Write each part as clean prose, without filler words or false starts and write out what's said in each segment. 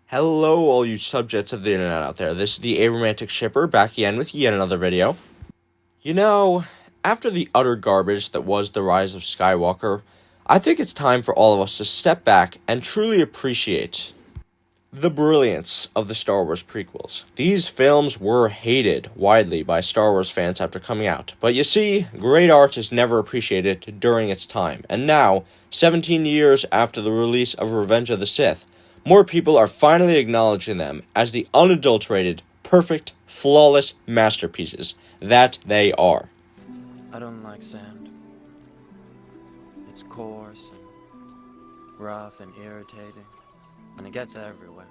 Hello, all you subjects of the internet out there. This is the Aromantic Shipper, back again with yet another video. You know, after the utter garbage that was The Rise of Skywalker, I think it's time for all of us to step back and truly appreciate the brilliance of the Star Wars prequels. These films were hated widely by Star Wars fans after coming out, but you see, great art is never appreciated during its time, and now, 17 years after the release of Revenge of the Sith, more people are finally acknowledging them as the unadulterated, perfect, flawless masterpieces that they are. I don't like sand. It's coarse and rough and irritating, and it gets everywhere.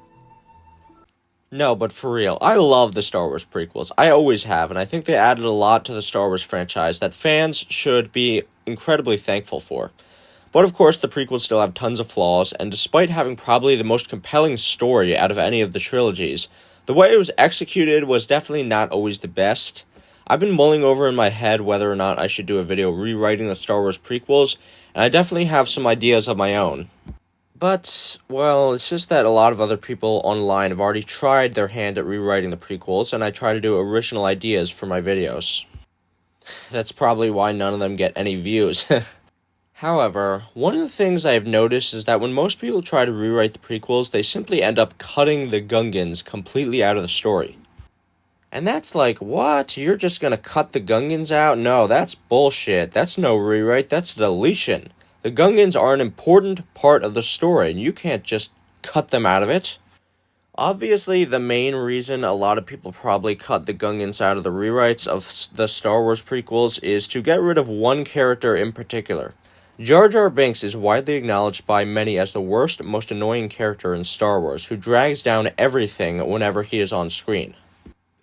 No, but for real, I love the Star Wars prequels. I always have, and I think they added a lot to the Star Wars franchise that fans should be incredibly thankful for. But of course, the prequels still have tons of flaws, and despite having probably the most compelling story out of any of the trilogies, the way it was executed was definitely not always the best. I've been mulling over in my head whether or not I should do a video rewriting the Star Wars prequels, and I definitely have some ideas of my own. But, well, it's just that a lot of other people online have already tried their hand at rewriting the prequels, and I try to do original ideas for my videos. That's probably why none of them get any views. However, one of the things I have noticed is that when most people try to rewrite the prequels, they simply end up cutting the Gungans completely out of the story. And that's like, what? You're just gonna cut the Gungans out? No, that's bullshit. That's no rewrite, that's deletion. The Gungans are an important part of the story, and you can't just cut them out of it. Obviously, the main reason a lot of people probably cut the Gungans out of the rewrites of the Star Wars prequels is to get rid of one character in particular. Jar Jar Binks is widely acknowledged by many as the worst, most annoying character in Star Wars, who drags down everything whenever he is on screen.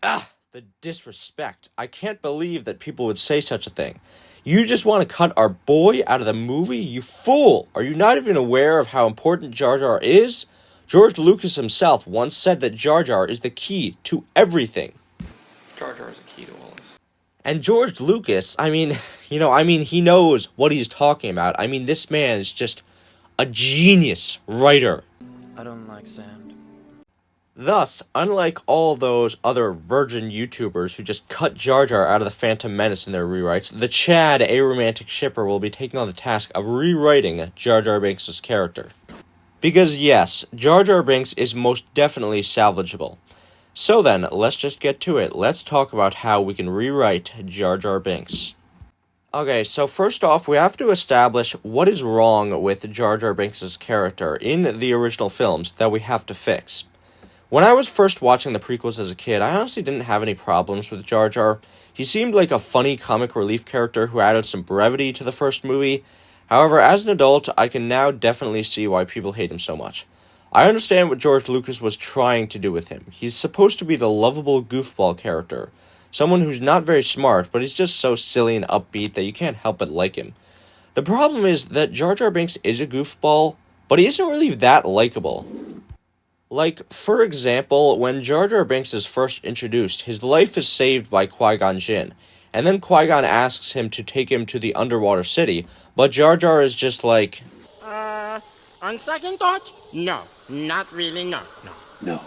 The disrespect. I can't believe that people would say such a thing. You just want to cut our boy out of the movie? You fool! Are you not even aware of how important Jar Jar is? George Lucas himself once said that Jar Jar is the key to everything. Jar Jar is the key to all this. And George Lucas, he knows what he's talking about. I mean, this man is just a genius writer. I don't like sand. Thus, unlike all those other virgin YouTubers who just cut Jar Jar out of the Phantom Menace in their rewrites, the Chad Aromantic Shipper will be taking on the task of rewriting Jar Jar Binks' character. Because yes, Jar Jar Binks is most definitely salvageable. So then, let's just get to it. Let's talk about how we can rewrite Jar Jar Binks. Okay, so first off, we have to establish what is wrong with Jar Jar Binks' character in the original films that we have to fix. When I was first watching the prequels as a kid, I honestly didn't have any problems with Jar Jar. He seemed like a funny comic relief character who added some brevity to the first movie. However, as an adult, I can now definitely see why people hate him so much. I understand what George Lucas was trying to do with him. He's supposed to be the lovable goofball character. Someone who's not very smart, but he's just so silly and upbeat that you can't help but like him. The problem is that Jar Jar Binks is a goofball, but he isn't really that likable. Like, for example, when Jar Jar Binks is first introduced, his life is saved by Qui-Gon Jinn, and then Qui-Gon asks him to take him to the underwater city, but Jar Jar is just like, on second thought, no, not really, no.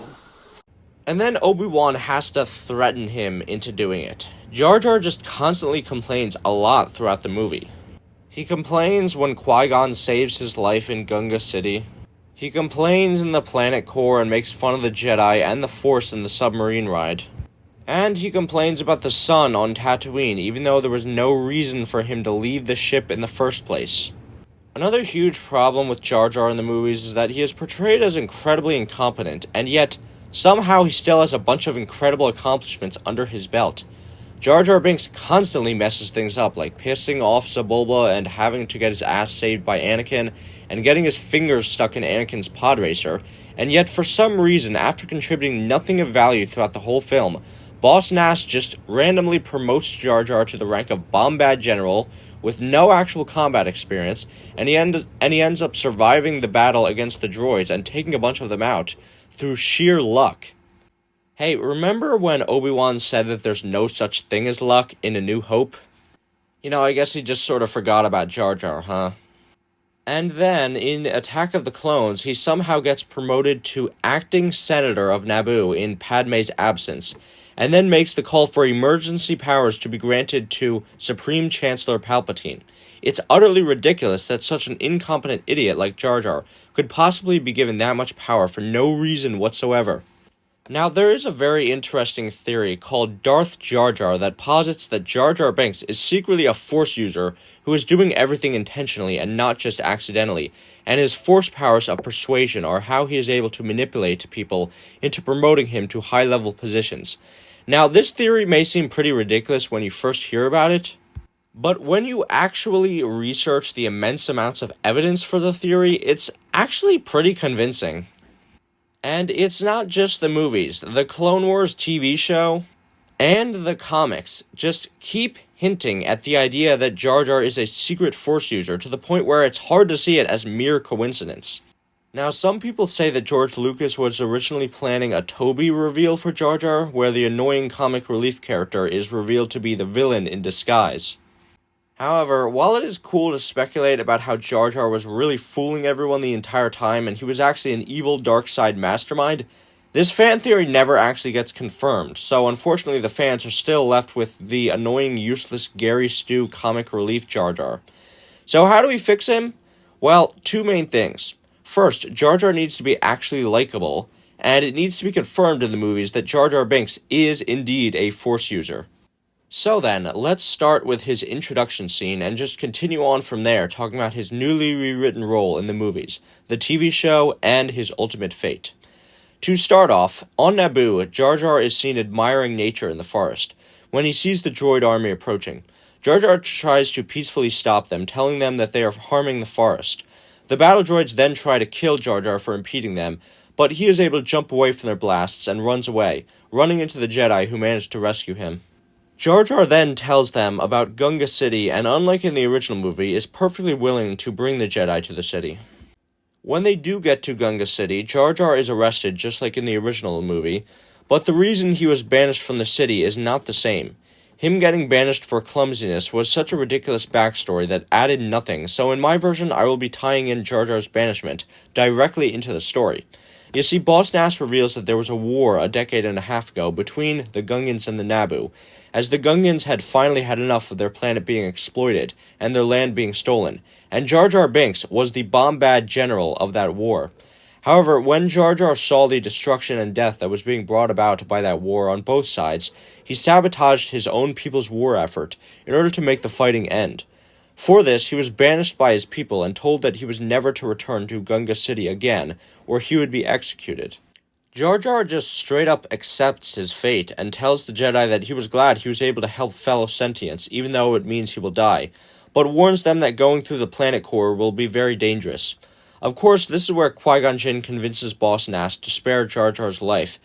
And then Obi-Wan has to threaten him into doing it. Jar Jar just constantly complains a lot throughout the movie. He complains when Qui-Gon saves his life in Gunga City. He complains in the Planet Core and makes fun of the Jedi and the Force in the submarine ride. And he complains about the sun on Tatooine, even though there was no reason for him to leave the ship in the first place. Another huge problem with Jar Jar in the movies is that he is portrayed as incredibly incompetent, and yet, somehow he still has a bunch of incredible accomplishments under his belt. Jar Jar Binks constantly messes things up, like pissing off Sebulba and having to get his ass saved by Anakin, and getting his fingers stuck in Anakin's pod racer, and yet for some reason, after contributing nothing of value throughout the whole film, Boss Nass just randomly promotes Jar Jar to the rank of Bombad General with no actual combat experience, and he ends up surviving the battle against the droids and taking a bunch of them out through sheer luck. Hey, remember when Obi-Wan said that there's no such thing as luck in A New Hope? I guess he just sort of forgot about Jar Jar, huh? And then, in Attack of the Clones, he somehow gets promoted to acting senator of Naboo in Padme's absence, and then makes the call for emergency powers to be granted to Supreme Chancellor Palpatine. It's utterly ridiculous that such an incompetent idiot like Jar Jar could possibly be given that much power for no reason whatsoever. Now, there is a very interesting theory called Darth Jar Jar that posits that Jar Jar Binks is secretly a Force user who is doing everything intentionally and not just accidentally, and his Force powers of persuasion are how he is able to manipulate people into promoting him to high-level positions. Now, this theory may seem pretty ridiculous when you first hear about it, but when you actually research the immense amounts of evidence for the theory, it's actually pretty convincing. And it's not just the movies. The Clone Wars TV show and the comics just keep hinting at the idea that Jar Jar is a secret Force user to the point where it's hard to see it as mere coincidence. Now, some people say that George Lucas was originally planning a Toby reveal for Jar Jar, where the annoying comic relief character is revealed to be the villain in disguise. However, while it is cool to speculate about how Jar Jar was really fooling everyone the entire time and he was actually an evil dark side mastermind, this fan theory never actually gets confirmed, so unfortunately the fans are still left with the annoying, useless Gary Stu comic relief Jar Jar. So how do we fix him? Well, two main things. First, Jar Jar needs to be actually likable, and it needs to be confirmed in the movies that Jar Jar Binks is indeed a Force user. So then, let's start with his introduction scene and just continue on from there, talking about his newly rewritten role in the movies, the TV show, and his ultimate fate. To start off, on Naboo, Jar Jar is seen admiring nature in the forest. When he sees the droid army approaching, Jar Jar tries to peacefully stop them, telling them that they are harming the forest. The battle droids then try to kill Jar Jar for impeding them, but he is able to jump away from their blasts and runs away, running into the Jedi who managed to rescue him. Jar Jar then tells them about Gunga City and, unlike in the original movie, is perfectly willing to bring the Jedi to the city. When they do get to Gunga City, Jar Jar is arrested just like in the original movie, but the reason he was banished from the city is not the same. Him getting banished for clumsiness was such a ridiculous backstory that added nothing, so in my version I will be tying in Jar Jar's banishment directly into the story. You see, Boss Nass reveals that there was a war a decade and a half ago between the Gungans and the Naboo, as the Gungans had finally had enough of their planet being exploited and their land being stolen, and Jar Jar Binks was the bomb-bad general of that war. However, when Jar Jar saw the destruction and death that was being brought about by that war on both sides, he sabotaged his own people's war effort in order to make the fighting end. For this, he was banished by his people and told that he was never to return to Gunga City again, or he would be executed. Jar Jar just straight up accepts his fate and tells the Jedi that he was glad he was able to help fellow sentients, even though it means he will die, but warns them that going through the planet core will be very dangerous. Of course, this is where Qui-Gon Jinn convinces Boss Nass to spare Jar Jar's life,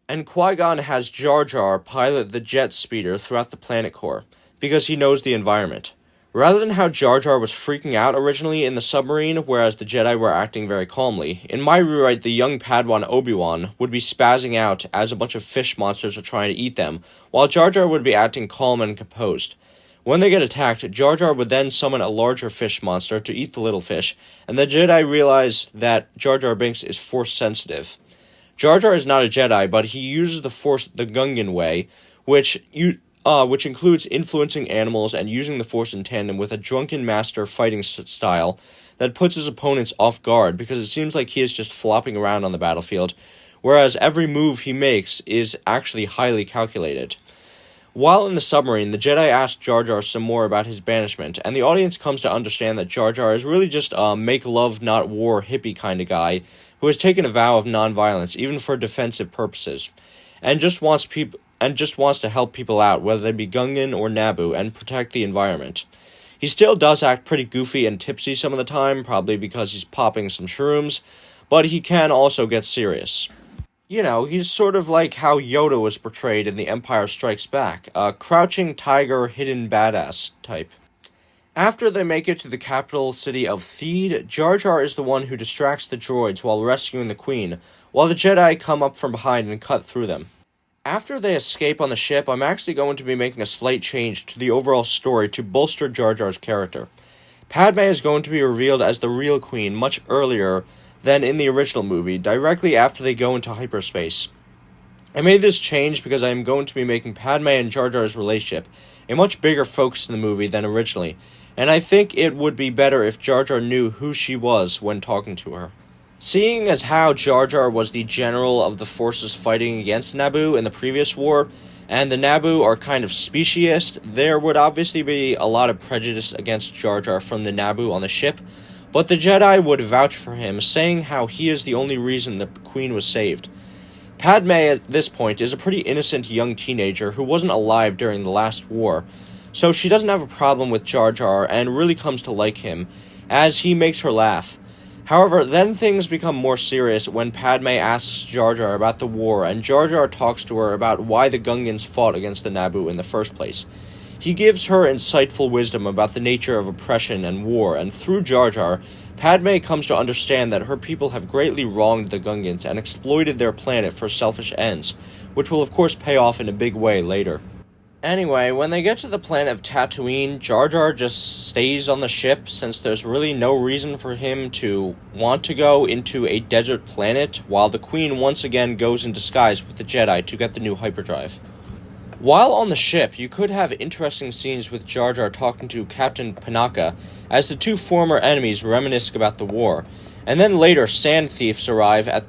and Qui-Gon has Jar Jar pilot the jet speeder throughout the planet core, because he knows the environment. Rather than how Jar Jar was freaking out originally in the submarine, whereas the Jedi were acting very calmly, in my rewrite the young Padawan Obi-Wan would be spazzing out as a bunch of fish monsters are trying to eat them, while Jar Jar would be acting calm and composed. When they get attacked, Jar Jar would then summon a larger fish monster to eat the little fish, and the Jedi realize that Jar Jar Binks is Force-sensitive. Jar Jar is not a Jedi, but he uses the Force the Gungan way, which includes influencing animals and using the Force in tandem with a drunken master fighting style that puts his opponents off guard because it seems like he is just flopping around on the battlefield, whereas every move he makes is actually highly calculated. While in the submarine, the Jedi ask Jar Jar some more about his banishment, and the audience comes to understand that Jar Jar is really just a make-love-not-war hippie kind of guy who has taken a vow of non-violence, even for defensive purposes, and just wants to help people out, whether they be Gungan or Naboo, and protect the environment. He still does act pretty goofy and tipsy some of the time, probably because he's popping some shrooms, but he can also get serious. You know, he's sort of like how Yoda was portrayed in The Empire Strikes Back, a crouching tiger, hidden badass type. After they make it to the capital city of Theed, Jar Jar is the one who distracts the droids while rescuing the Queen, while the Jedi come up from behind and cut through them. After they escape on the ship, I'm actually going to be making a slight change to the overall story to bolster Jar Jar's character. Padme is going to be revealed as the real queen much earlier than in the original movie, directly after they go into hyperspace. I made this change because I am going to be making Padme and Jar Jar's relationship a much bigger focus in the movie than originally, and I think it would be better if Jar Jar knew who she was when talking to her. Seeing as how Jar Jar was the general of the forces fighting against Naboo in the previous war, and the Naboo are kind of speciesist, there would obviously be a lot of prejudice against Jar Jar from the Naboo on the ship, but the Jedi would vouch for him, saying how he is the only reason the Queen was saved. Padme at this point is a pretty innocent young teenager who wasn't alive during the last war, so she doesn't have a problem with Jar Jar and really comes to like him, as he makes her laugh. However, then things become more serious when Padme asks Jar Jar about the war, and Jar Jar talks to her about why the Gungans fought against the Naboo in the first place. He gives her insightful wisdom about the nature of oppression and war, and through Jar Jar, Padme comes to understand that her people have greatly wronged the Gungans and exploited their planet for selfish ends, which will of course pay off in a big way later. Anyway, when they get to the planet of Tatooine, Jar Jar just stays on the ship since there's really no reason for him to want to go into a desert planet while the Queen once again goes in disguise with the Jedi to get the new hyperdrive. While on the ship, you could have interesting scenes with Jar Jar talking to Captain Panaka as the two former enemies reminisce about the war, and then later sand thieves arrive at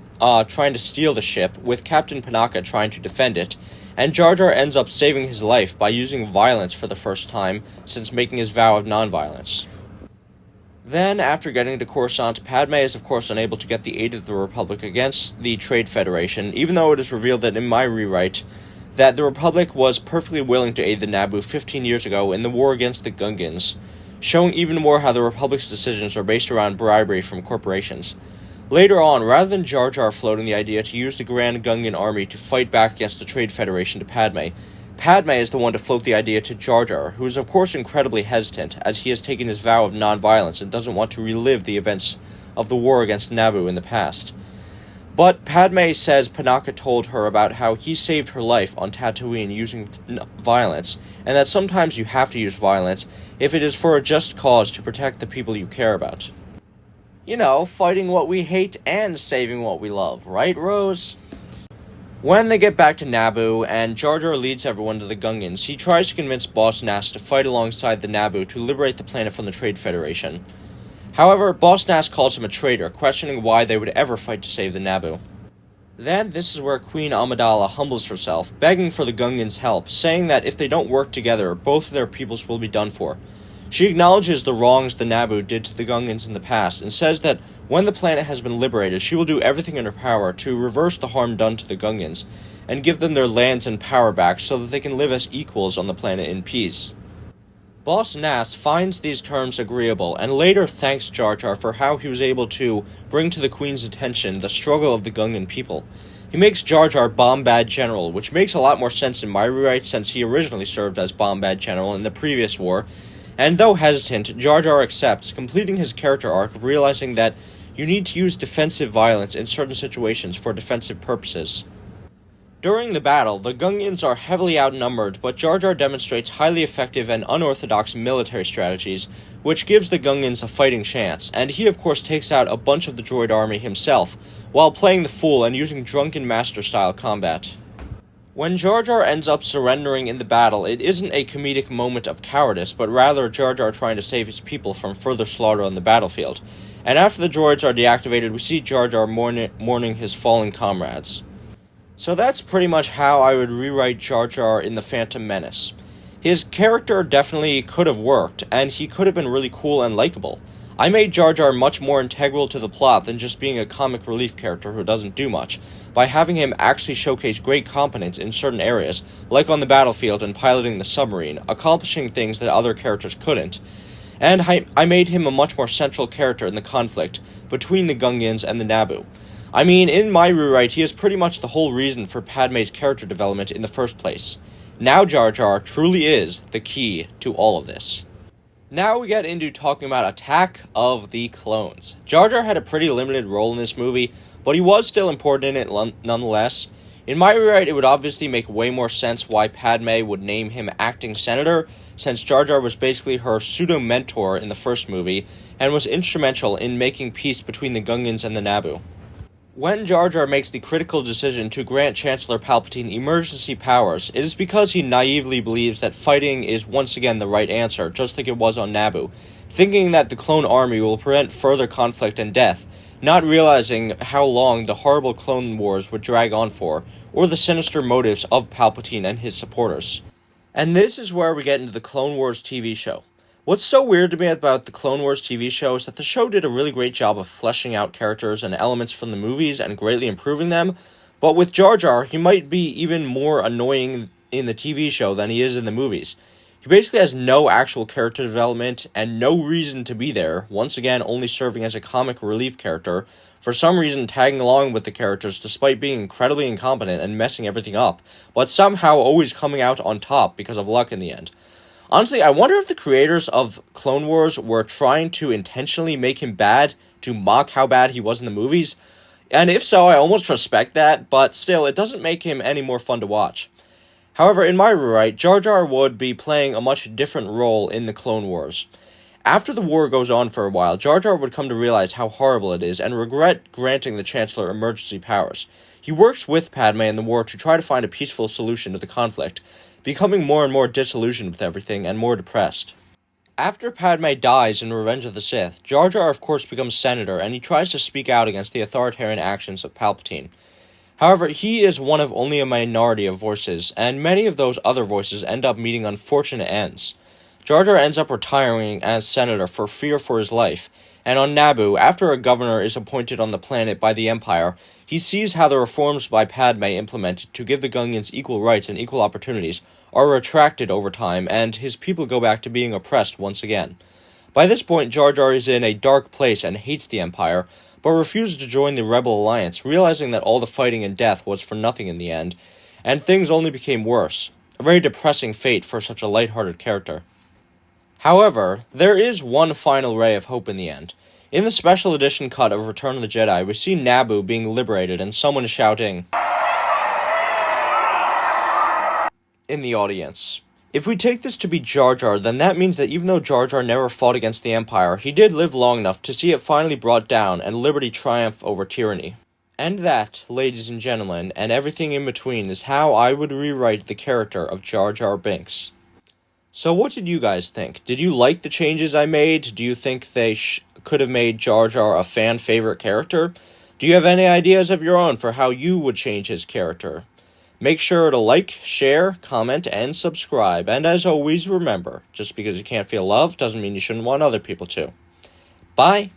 trying to steal the ship, with Captain Panaka trying to defend it, and Jar Jar ends up saving his life by using violence for the first time since making his vow of nonviolence. Then, after getting to Coruscant, Padme is of course unable to get the aid of the Republic against the Trade Federation, even though it is revealed that in my rewrite that the Republic was perfectly willing to aid the Naboo 15 years ago in the war against the Gungans, showing even more how the Republic's decisions are based around bribery from corporations. Later on, rather than Jar Jar floating the idea to use the Grand Gungan army to fight back against the Trade Federation to Padme, Padme is the one to float the idea to Jar Jar, who is of course incredibly hesitant, as he has taken his vow of nonviolence and doesn't want to relive the events of the war against Naboo in the past. But Padme says Panaka told her about how he saved her life on Tatooine using violence, and that sometimes you have to use violence if it is for a just cause to protect the people you care about. You know, fighting what we hate and saving what we love, right, Rose? When they get back to Naboo, and Jar Jar leads everyone to the Gungans, he tries to convince Boss Nass to fight alongside the Naboo to liberate the planet from the Trade Federation. However, Boss Nass calls him a traitor, questioning why they would ever fight to save the Naboo. Then, this is where Queen Amidala humbles herself, begging for the Gungans' help, saying that if they don't work together, both of their peoples will be done for. She acknowledges the wrongs the Naboo did to the Gungans in the past, and says that when the planet has been liberated, she will do everything in her power to reverse the harm done to the Gungans, and give them their lands and power back so that they can live as equals on the planet in peace. Boss Nass finds these terms agreeable, and later thanks Jar Jar for how he was able to bring to the Queen's attention the struggle of the Gungan people. He makes Jar Jar Bombad General, which makes a lot more sense in my rewrite since he originally served as Bombad General in the previous war, and though hesitant, Jar Jar accepts, completing his character arc of realizing that you need to use defensive violence in certain situations for defensive purposes. During the battle, the Gungans are heavily outnumbered, but Jar Jar demonstrates highly effective and unorthodox military strategies, which gives the Gungans a fighting chance, and he of course takes out a bunch of the droid army himself, while playing the fool and using drunken master-style combat. When Jar Jar ends up surrendering in the battle, it isn't a comedic moment of cowardice, but rather Jar Jar trying to save his people from further slaughter on the battlefield. And after the droids are deactivated, we see Jar Jar mourning his fallen comrades. So that's pretty much how I would rewrite Jar Jar in The Phantom Menace. His character definitely could have worked, and he could have been really cool and likable. I made Jar Jar much more integral to the plot than just being a comic relief character who doesn't do much, by having him actually showcase great competence in certain areas, like on the battlefield and piloting the submarine, accomplishing things that other characters couldn't. And I made him a much more central character in the conflict between the Gungans and the Naboo. I mean, in my rewrite, he is pretty much the whole reason for Padme's character development in the first place. Now Jar Jar truly is the key to all of this. Now we get into talking about Attack of the Clones. Jar Jar had a pretty limited role in this movie, but he was still important in it nonetheless. In my rewrite, it would obviously make way more sense why Padme would name him acting senator, since Jar Jar was basically her pseudo-mentor in the first movie, and was instrumental in making peace between the Gungans and the Naboo. When Jar Jar makes the critical decision to grant Chancellor Palpatine emergency powers, it is because he naively believes that fighting is once again the right answer, just like it was on Naboo, thinking that the clone army will prevent further conflict and death, not realizing how long the horrible clone wars would drag on for, or the sinister motives of Palpatine and his supporters. And this is where we get into the Clone Wars TV show. What's so weird to me about the Clone Wars TV show is that the show did a really great job of fleshing out characters and elements from the movies and greatly improving them, but with Jar Jar, he might be even more annoying in the TV show than he is in the movies. He basically has no actual character development and no reason to be there, once again only serving as a comic relief character, for some reason tagging along with the characters despite being incredibly incompetent and messing everything up, but somehow always coming out on top because of luck in the end. Honestly, I wonder if the creators of Clone Wars were trying to intentionally make him bad to mock how bad he was in the movies, and if so, I almost respect that, but still, it doesn't make him any more fun to watch. However, in my rewrite, Jar Jar would be playing a much different role in the Clone Wars. After the war goes on for a while, Jar Jar would come to realize how horrible it is and regret granting the Chancellor emergency powers. He works with Padme in the war to try to find a peaceful solution to the conflict, becoming more and more disillusioned with everything and more depressed. After Padme dies in Revenge of the Sith, Jar Jar of course becomes senator and he tries to speak out against the authoritarian actions of Palpatine. However, he is one of only a minority of voices, and many of those other voices end up meeting unfortunate ends. Jar Jar ends up retiring as senator for fear for his life, and on Naboo, after a governor is appointed on the planet by the Empire, he sees how the reforms by Padme implemented to give the Gungans equal rights and equal opportunities are retracted over time, and his people go back to being oppressed once again. By this point, Jar Jar is in a dark place and hates the Empire, but refuses to join the Rebel Alliance, realizing that all the fighting and death was for nothing in the end, and things only became worse. A very depressing fate for such a lighthearted character. However, there is one final ray of hope in the end. In the special edition cut of Return of the Jedi, we see Naboo being liberated and someone shouting in the audience. If we take this to be Jar Jar, then that means that even though Jar Jar never fought against the Empire, he did live long enough to see it finally brought down and liberty triumph over tyranny. And that, ladies and gentlemen, and everything in between, is how I would rewrite the character of Jar Jar Binks. So what did you guys think? Did you like the changes I made? Do you think they could have made Jar Jar a fan-favorite character? Do you have any ideas of your own for how you would change his character? Make sure to like, share, comment, and subscribe. And as always, remember, just because you can't feel love doesn't mean you shouldn't want other people to. Bye!